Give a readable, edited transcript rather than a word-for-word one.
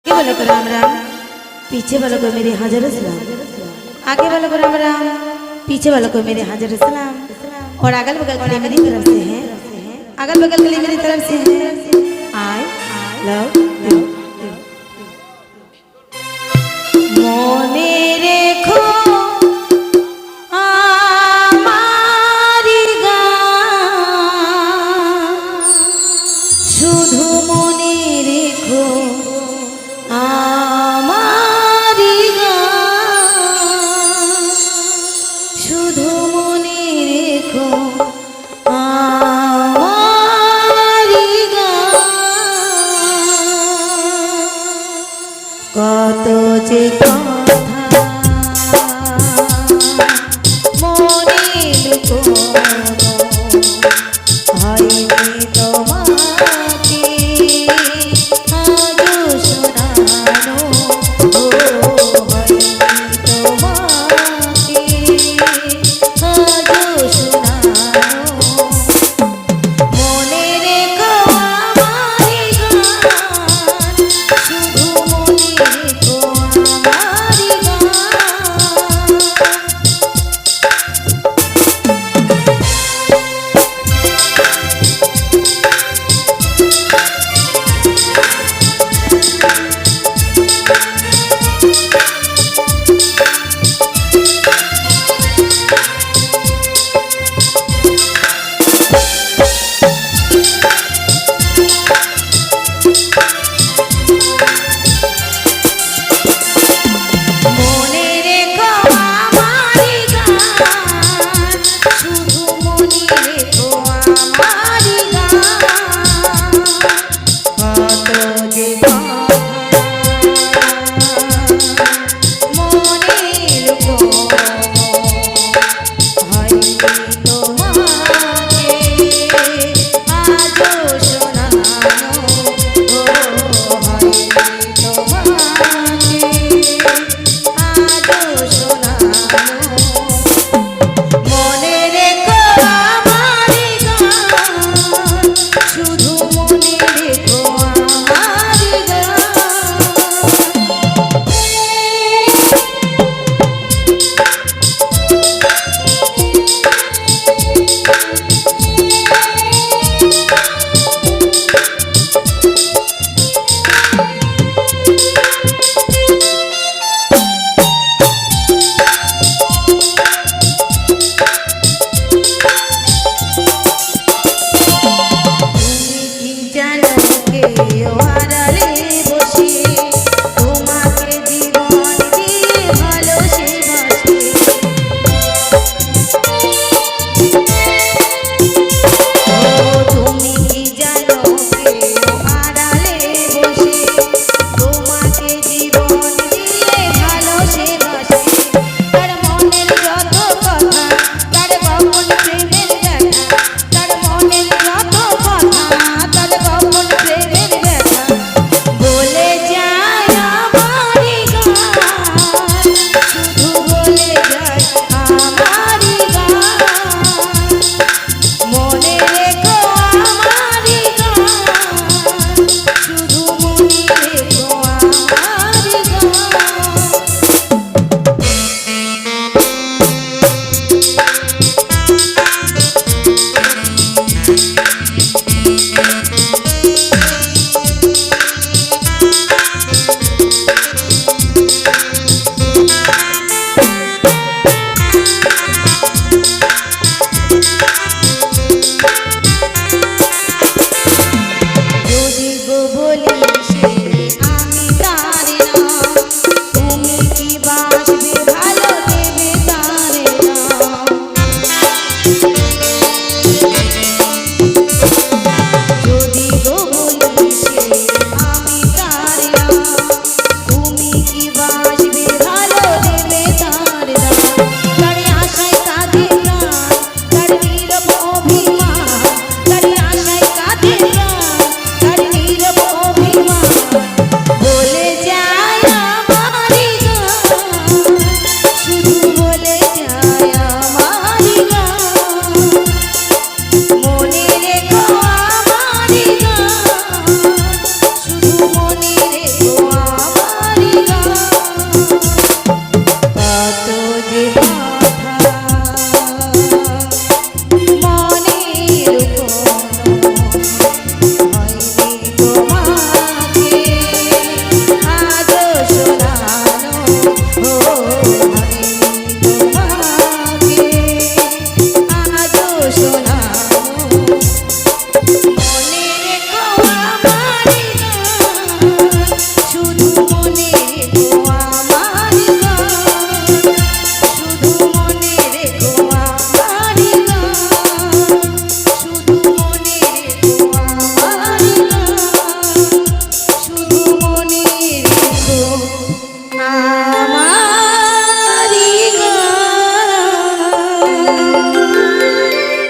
आगे वालों को राम राम, पीछे वालों को मेरे हजारों सलाम। आगे वालों को राम राम, पीछे वालों को मेरे हजारों सलाम। और अगल बगल वाले मेरी तरफ से हैं, अगल बगल वाले मेरी तरफ से हैं। I love you. मोने रेखो आमारी गान, शुधु मोने रेखो आमारी गान, शुधु मोने रेखो आमारी गान। কত যে কথা মনে লুকোনো হয়নি তোমাকে আজও শোনানো, ও হয়নি তোমাকে আজও শোনানো। মনে রেখো আমারি গান, শুধু মনে রেখো আমারি গান।